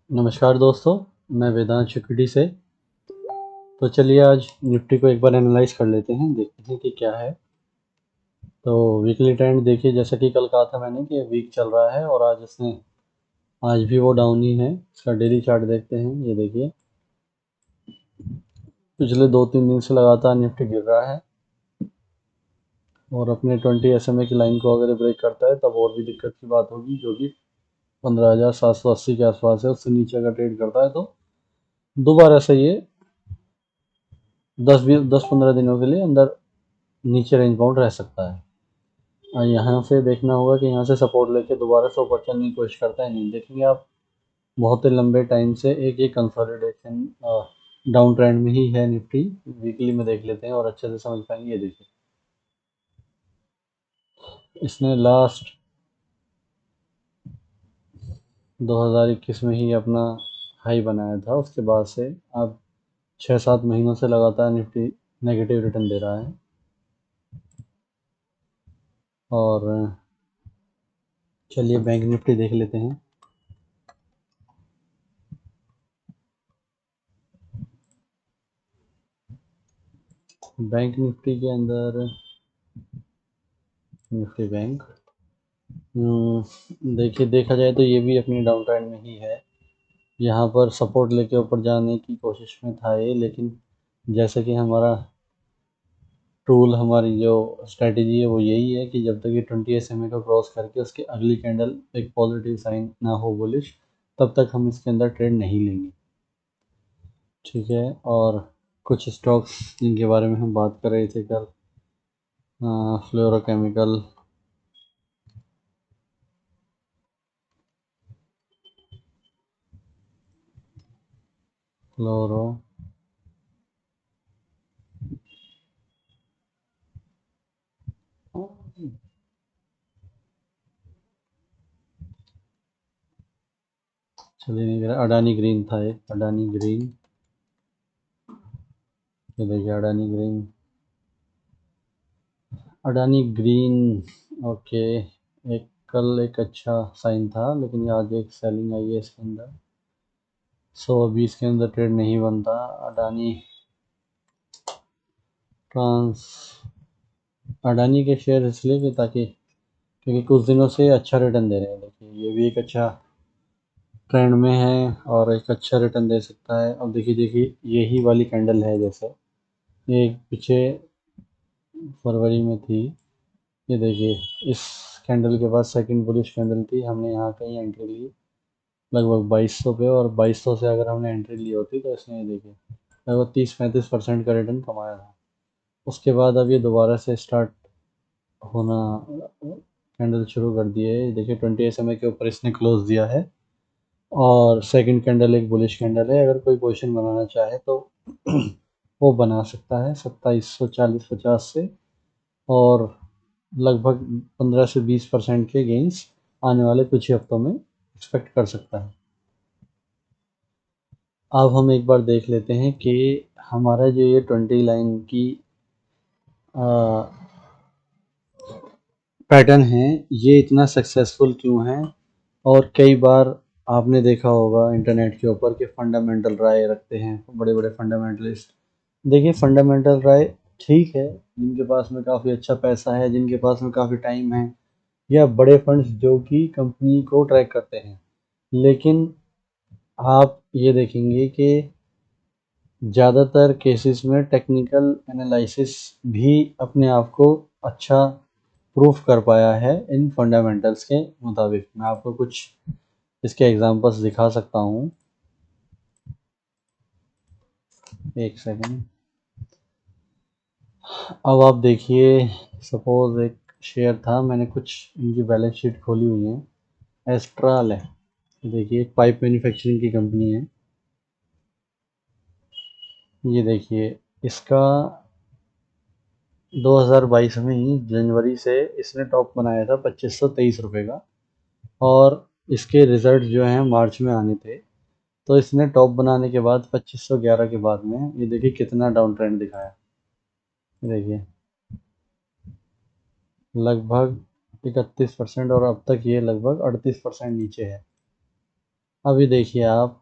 नमस्कार दोस्तों, मैं वेदांत सिक्योरिटी से। तो चलिए आज निफ्टी को एक बार एनालाइज कर लेते हैं, देखते हैं कि क्या है। तो वीकली ट्रेंड देखिए, जैसा कि कल कहा था मैंने कि वीक चल रहा है और आज भी वो डाउन ही है। इसका डेली चार्ट देखते हैं। ये देखिए, पिछले 2-3 दिन से लगातार निफ्टी गिर रहा है और अपने 20 SMA की लाइन को अगर ब्रेक करता है तब और भी दिक्कत की बात होगी, जो कि 15,780 के आसपास है। उससे नीचे अगर ट्रेड करता है तो दोबारा से ये 10-15 दिनों के लिए अंदर नीचे रेंज बाउंड रह सकता है। यहाँ से देखना होगा कि यहाँ से सपोर्ट लेके दोबारा से ऊपर चलने की कोशिश करता है। नहीं देखेंगे आप, बहुत ही लंबे टाइम से एक कंसोलिडेशन डाउन ट्रेंड में ही है निफ्टी। वीकली में देख लेते हैं और अच्छे से समझ पाएंगे। ये देखिए, इसने लास्ट 2021 में ही अपना हाई बनाया था। उसके बाद से अब 6-7 महीनों से लगातार निफ्टी नेगेटिव रिटर्न दे रहा है। और चलिए बैंक निफ्टी देख लेते हैं। बैंक निफ्टी के अंदर निफ्टी बैंक, देखिए, देखा जाए तो ये भी अपनी डाउन ट्रेंड में ही है। यहाँ पर सपोर्ट लेके ऊपर जाने की कोशिश में था ये, लेकिन जैसे कि हमारा टूल, हमारी जो स्ट्रेटेजी है वो यही है कि जब तक ये 20 SMA को क्रॉस करके उसकी अगली कैंडल एक पॉजिटिव साइन ना हो बुलिश, तब तक हम इसके अंदर ट्रेड नहीं लेंगे। ठीक है। और कुछ स्टॉक्स जिनके बारे में हम बात कर रहे थे कल, फ्लोरोकेमिकल, फ्लोरो चलिए नहीं रहा, अडानी ग्रीन था एक, अडानी ग्रीन। ये देखिए, अडानी ग्रीन। ओके, कल एक अच्छा साइन था, लेकिन आज एक सेलिंग आई है इसके अंदर। सो अभी इसके अंदर ट्रेड नहीं बनता। अडानी ट्रांस अडानी के शेयर इसलिए कि ताकि क्योंकि कुछ दिनों से अच्छा रिटर्न दे रहे हैं। देखिए, ये भी एक अच्छा ट्रेंड में है और एक अच्छा रिटर्न दे सकता है। अब देखिए देखिए, यही वाली कैंडल है, जैसे ये पीछे फरवरी में थी। ये देखिए, इस कैंडल के बाद सेकंड बुलिश कैंडल थी। हमने यहाँ कहीं एंट्री ली लगभग 2200 पे, और 2200 से अगर हमने एंट्री ली होती तो इसने, ये देखिए, लगभग 30-35% का रिटर्न कमाया था। उसके बाद अब ये दोबारा से स्टार्ट होना, कैंडल शुरू कर दिए। देखिए, 20 SMA के ऊपर इसने क्लोज दिया है और सेकंड कैंडल एक बुलिश कैंडल है। अगर कोई पोजीशन बनाना चाहे तो वो बना सकता है 2740-50 से, और लगभग 15 से 20% के गेंस आने वाले कुछ ही हफ्तों में एक्सपेक्ट कर सकता है। अब हम एक बार देख लेते हैं कि हमारा जो ये 20 लाइन की पैटर्न है, ये इतना सक्सेसफुल क्यों है। और कई बार आपने देखा होगा इंटरनेट के ऊपर कि फंडामेंटल राय रखते हैं बड़े बड़े फंडामेंटलिस्ट। देखिए, फंडामेंटल राय ठीक है जिनके पास में काफ़ी अच्छा पैसा है, जिनके पास में काफ़ी टाइम है, या बड़े फंड्स जो कि कंपनी को ट्रैक करते हैं। लेकिन आप ये देखेंगे कि ज़्यादातर केसेस में टेक्निकल एनालिसिस भी अपने आप को अच्छा प्रूफ कर पाया है इन फंडामेंटल्स के मुताबिक। मैं आपको कुछ इसके एग्जांपल्स दिखा सकता हूँ। एक सेकंड। अब आप देखिए, सपोज एक शेयर था, मैंने कुछ इनकी बैलेंस शीट खोली हुई है। एस्ट्रल है, देखिए, एक पाइप मैन्युफैक्चरिंग की कंपनी है। ये देखिए, इसका 2022 में ही जनवरी से इसने टॉप बनाया था 2523 रुपये का, और इसके रिजल्ट जो हैं मार्च में आने थे। तो इसने टॉप बनाने के बाद 2511 के बाद में ये देखिए कितना डाउन ट्रेंड दिखाया। देखिए, लगभग 31%, और अब तक ये लगभग 38% नीचे है। अभी देखिए आप,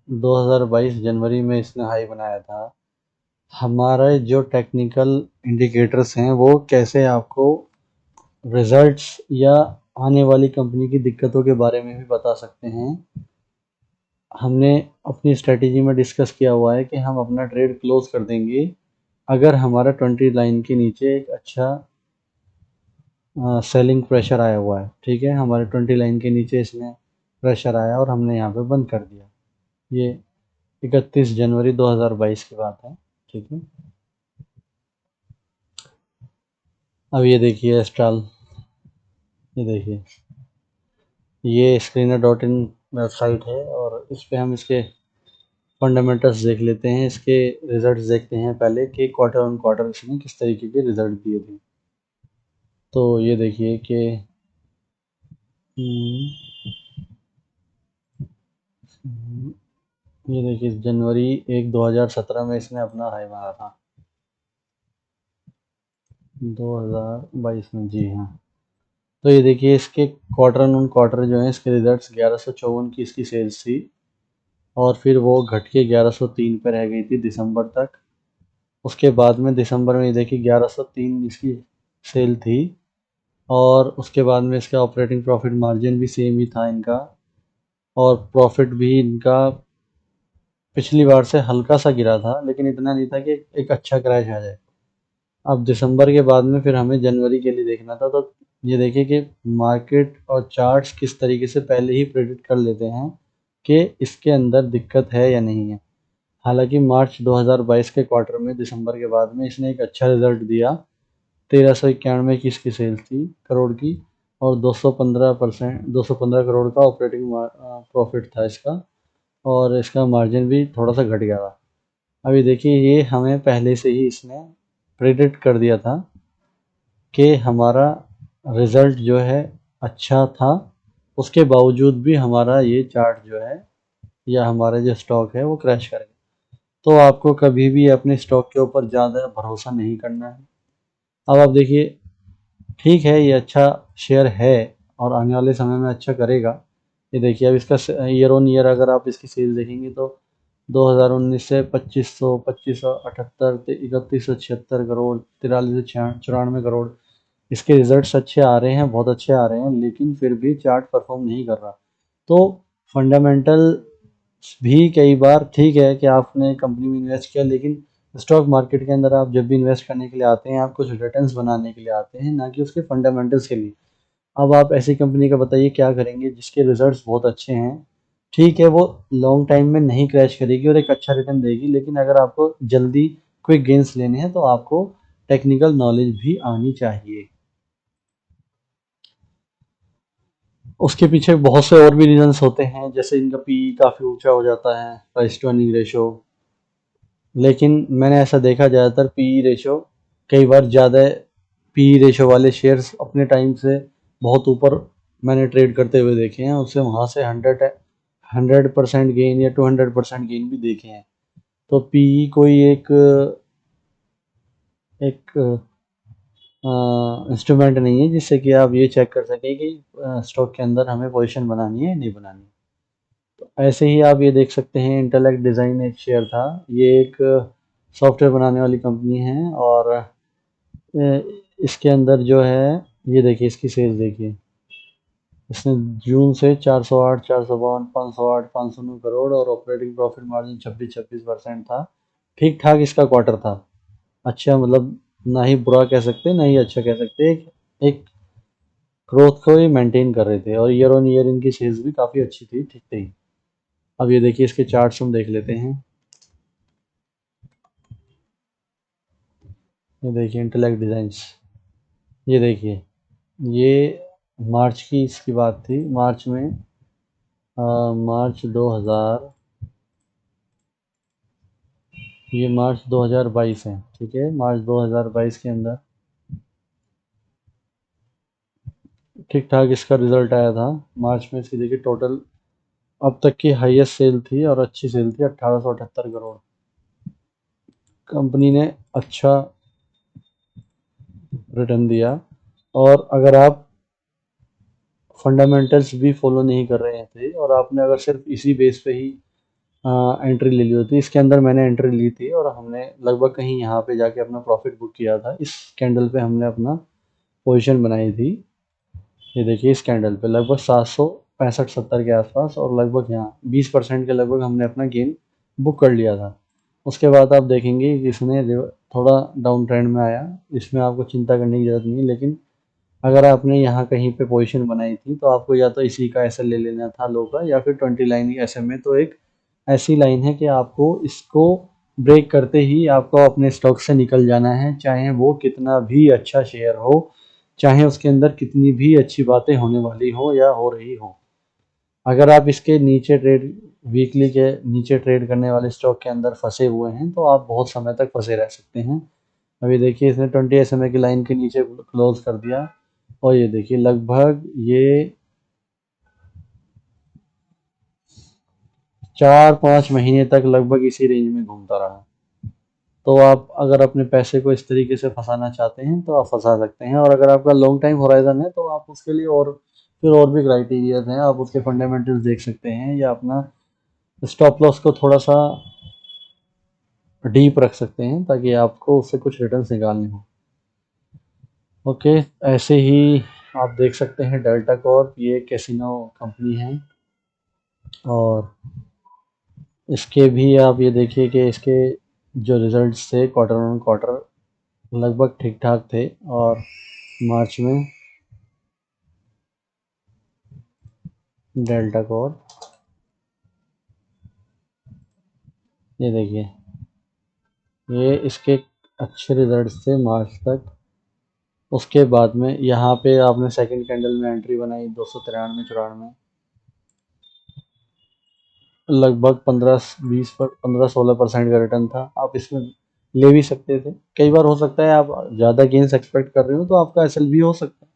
2022 जनवरी में इसने हाई बनाया था। हमारे जो टेक्निकल इंडिकेटर्स हैं वो कैसे आपको रिजल्ट्स या आने वाली कंपनी की दिक्कतों के बारे में भी बता सकते हैं। हमने अपनी स्ट्रेटेजी में डिस्कस किया हुआ है कि हम अपना ट्रेड क्लोज कर देंगे अगर हमारा 20 लाइन के नीचे एक अच्छा सेलिंग प्रेशर आया हुआ है। ठीक है, हमारे 20 लाइन के नीचे इसने प्रेशर आया और हमने यहाँ पे बंद कर दिया। ये 31 जनवरी 2022 की बात है। ठीक है, अब ये देखिए एस्ट्रल, ये देखिए ये स्क्रीनर डॉट इन वेबसाइट है और इस पे हम इसके फंडामेंटल्स देख लेते हैं, इसके रिजल्ट्स देखते हैं पहले कि क्वार्टर ऑन क्वार्टर इसने किस तरीके के रिजल्ट दिए थे। तो ये देखिए कि ये देखिए जनवरी 1 2017 में इसने अपना हाई मारा था, 2022 में, जी हाँ। तो ये देखिए इसके क्वार्टर ऑन क्वार्टर जो है इसके रिजल्ट्स 1154 की इसकी सेल्स थी और फिर वो घट के 1103 पे रह गई थी दिसंबर तक। उसके बाद में दिसंबर में ये देखिए 1103 इसकी सेल थी और उसके बाद में इसका ऑपरेटिंग प्रॉफिट मार्जिन भी सेम ही था इनका और प्रॉफिट भी इनका पिछली बार से हल्का सा गिरा था लेकिन इतना नहीं था कि एक अच्छा क्रैश आ जाए। अब दिसंबर के बाद में फिर हमें जनवरी के लिए देखना था, तो ये देखिए कि मार्केट और चार्ट्स किस तरीके से पहले ही प्रेडिक्ट कर लेते हैं कि इसके अंदर दिक्कत है या नहीं है। हालांकि मार्च 2022 के क्वार्टर में दिसंबर के बाद में इसने एक अच्छा रिजल्ट दिया, 1391 की इसकी सेल्स थी करोड़ की और 215 करोड़ का ऑपरेटिंग प्रॉफिट था इसका और इसका मार्जिन भी थोड़ा सा घट गया था। अभी देखिए ये हमें पहले से ही इसने प्रेडिक्ट कर दिया था कि हमारा रिज़ल्ट जो है अच्छा था, उसके बावजूद भी हमारा ये चार्ट जो है या हमारा जो स्टॉक है वो क्रैश करेगा। तो आपको कभी भी अपने स्टॉक के ऊपर ज़्यादा भरोसा नहीं करना है। अब आप देखिए, ठीक है ये अच्छा शेयर है और आने वाले समय में अच्छा करेगा। ये देखिए अब इसका ईयर ऑन ईयर अगर आप इसकी सेल देखेंगे तो 2019 से 2578 3176 करोड़, 4394 करोड़ इसके रिजल्ट्स अच्छे आ रहे हैं, बहुत अच्छे आ रहे हैं, लेकिन फिर भी चार्ट परफॉर्म नहीं कर रहा। तो फंडामेंटल भी कई बार ठीक है कि आपने कंपनी में इन्वेस्ट किया, लेकिन स्टॉक मार्केट के अंदर आप जब भी इन्वेस्ट करने के लिए आते हैं आप कुछ रिटर्न्स बनाने के लिए आते हैं, ना कि उसके फंडामेंटल्स के लिए। अब आप ऐसी कंपनी का बताइए क्या करेंगे जिसके रिजल्ट्स बहुत अच्छे हैं। ठीक है वो लॉन्ग टाइम में नहीं क्रैश करेगी और एक अच्छा रिटर्न देगी, लेकिन अगर आपको जल्दी क्विक गेंस लेने हैं तो आपको टेक्निकल नॉलेज भी आनी चाहिए। उसके पीछे बहुत से और भी रीजंस होते हैं, जैसे इनका पीई काफ़ी ऊंचा हो जाता है, प्राइस टू अर्निंग रेशो। लेकिन मैंने ऐसा देखा ज़्यादातर पीई रेशो कई बार ज़्यादा पीई रेशो वाले शेयर्स अपने टाइम से बहुत ऊपर मैंने ट्रेड करते हुए देखे हैं, उससे वहाँ से 100% गेन या 200% गेन भी देखे हैं। तो पीई कोई एक एक इंस्ट्रूमेंट नहीं है जिससे कि आप ये चेक कर सकें कि स्टॉक के अंदर हमें पोजीशन बनानी है नहीं बनानी। तो ऐसे ही आप ये देख सकते हैं, इंटेलेक्ट डिज़ाइन एक शेयर था, ये एक सॉफ्टवेयर बनाने वाली कंपनी है और इसके अंदर जो है ये देखिए इसकी सेल्स देखिए, इसने जून से 408 452 508 509 करोड़ और ऑपरेटिंग प्रॉफिट मार्जिन 26% था। ठीक ठाक इसका क्वार्टर था, अच्छा मतलब ना ही बुरा कह सकते ना ही अच्छा कह सकते, एक ग्रोथ को ही मेंटेन कर रहे थे और ईयर ऑन ईयर इनकी सेल्स भी काफ़ी अच्छी थी, ठीक थी। अब ये देखिए इसके चार्ट्स हम देख लेते हैं। ये देखिए इंटेलेक्ट डिज़ाइंस, ये देखिए ये मार्च की इसकी बात थी, मार्च में मार्च 2000, ये मार्च 2022 है, ठीक है, मार्च 2022 के अंदर ठीक ठाक इसका रिजल्ट आया था। मार्च में इसकी देखिए टोटल अब तक की हाईएस्ट सेल थी और अच्छी सेल थी 1878 करोड़। कंपनी ने अच्छा रिटर्न दिया और अगर आप फंडामेंटल्स भी फॉलो नहीं कर रहे थे और आपने अगर सिर्फ इसी बेस पे ही एंट्री ले ली होती। इसके अंदर मैंने एंट्री ली थी और हमने लगभग कहीं यहाँ पे जाके अपना प्रॉफिट बुक किया था। इस कैंडल पे हमने अपना पोजीशन बनाई थी। ये देखिए इस कैंडल पे लगभग 765-70 के आसपास, और लगभग यहाँ 20% के लगभग हमने अपना गेन बुक कर लिया था। उसके बाद आप देखेंगे कि इसने थोड़ा डाउन ट्रेंड में आया। इसमें आपको चिंता करने की ज़रूरत नहीं है, लेकिन अगर आपने यहाँ कहीं पे पोजीशन बनाई थी तो आपको या तो इसी का एसएल ले लेना था लो का, या फिर 20 लाइन की एसएमए। तो एक ऐसी लाइन है कि आपको इसको ब्रेक करते ही आपको अपने स्टॉक से निकल जाना है, चाहे वो कितना भी अच्छा शेयर हो, चाहे उसके अंदर कितनी भी अच्छी बातें होने वाली हो या हो रही हो। अगर आप इसके नीचे ट्रेड, वीकली के नीचे ट्रेड करने वाले स्टॉक के अंदर फंसे हुए हैं तो आप बहुत समय तक फंसे रह सकते हैं। अभी देखिए इसने 20 एसएमए की लाइन के नीचे क्लोज कर दिया, और ये देखिए लगभग ये 4-5 महीने तक लगभग इसी रेंज में घूमता रहा। तो आप अगर अपने पैसे को इस तरीके से फंसाना चाहते हैं तो आप फंसा सकते हैं। और अगर आपका लॉन्ग टाइम होराइजन है तो आप उसके लिए और फिर और भी क्राइटेरियाज हैं। आप उसके फंडामेंटल्स देख सकते हैं, या अपना स्टॉप लॉस को थोड़ा सा डीप रख सकते हैं ताकि आपको उससे कुछ रिटर्न्स निकालने हो। ओके, ऐसे ही आप देख सकते हैं डेल्टा कॉर्प, ये कैसीनो कंपनी है, और इसके भी आप ये देखिए कि इसके जो रिजल्ट्स थे क्वार्टर ऑन क्वार्टर लगभग ठीक ठाक थे। और मार्च में डेल्टा कॉर्प, ये देखिए ये इसके अच्छे रिजल्ट्स थे मार्च तक। उसके बाद में यहाँ पे आपने सेकंड कैंडल में एंट्री बनाई 293-94, लगभग 15-16% का रिटर्न था। आप इसमें ले भी सकते थे। कई बार हो सकता है आप ज़्यादा गेंस एक्सपेक्ट कर रहे हो तो आपका एसएल भी हो सकता है।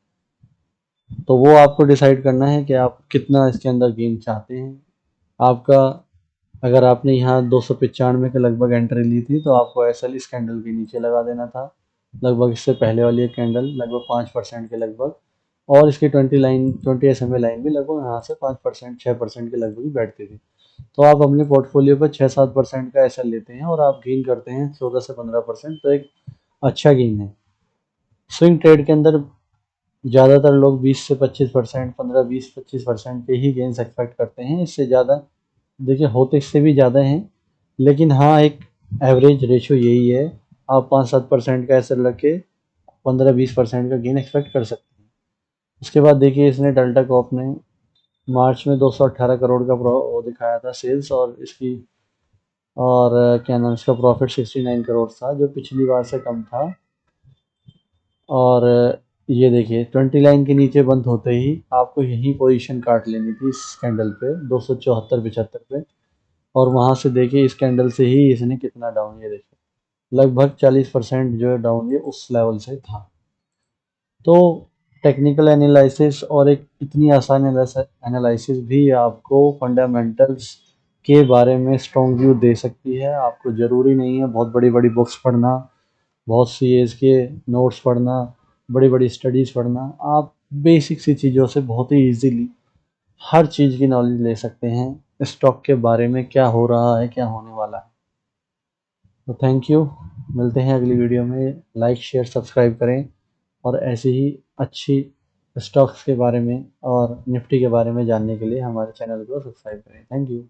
तो वो आपको डिसाइड करना है कि आप कितना इसके अंदर गेन चाहते हैं। आपका, अगर आपने यहाँ 295 के लगभग एंट्री ली थी तो आपको एसएल इस कैंडल के नीचे लगा देना था। लगभग इससे पहले वाली एक कैंडल लगभग 5% के लगभग, और इसकी 20 एसएमए लाइन भी लगभग यहाँ से 5%, 6% के लगभग ही बैठती थी। तो आप अपने पोर्टफोलियो पर 6-7% का एसएल लेते हैं और आप गेन करते हैं 14 से 15%, तो एक अच्छा गेन है। स्विंग ट्रेड के अंदर ज़्यादातर लोग 20 से 25%, 15-20-25% के ही गेंस एक्सपेक्ट करते हैं। इससे ज़्यादा देखिए होते इससे भी ज़्यादा हैं, लेकिन हाँ एक एवरेज रेशो यही है। आप 5-7% का एसएल रख के 15-20% का गेन एक्सपेक्ट कर सकते हैं। उसके बाद देखिए इसने डेल्टा कॉर्प ने मार्च में 218 करोड़ का वो दिखाया था सेल्स, और इसकी, और क्या नाम, इसका प्रॉफिट 69 करोड़ था जो पिछली बार से कम था। और ये देखिए 20 लाइन के नीचे बंद होते ही आपको यही पोजीशन काट लेनी थी इस कैंडल पे 274-75 पे, और वहां से देखिए इस कैंडल से ही इसने कितना डाउन, ये देखिए लगभग 40% जो डाउन ये उस लेवल से था। तो टेक्निकल एनालिसिस और एक इतनी आसान एनालिसिस भी आपको फंडामेंटल्स के बारे में स्ट्रॉन्ग व्यू दे सकती है। आपको ज़रूरी नहीं है बहुत बड़ी बड़ी बुक्स पढ़ना, बहुत सी एज के नोट्स पढ़ना, बड़ी बड़ी स्टडीज़ पढ़ना। आप बेसिक सी चीज़ों से बहुत ही इजीली हर चीज़ की नॉलेज ले सकते हैं। स्टॉक के बारे में क्या हो रहा है, क्या होने वाला है। तो थैंक यू, मिलते हैं अगली वीडियो में। लाइक शेयर सब्सक्राइब करें, और ऐसी ही अच्छी स्टॉक्स के बारे में और निफ्टी के बारे में जानने के लिए हमारे चैनल को सब्सक्राइब करें। Thank you.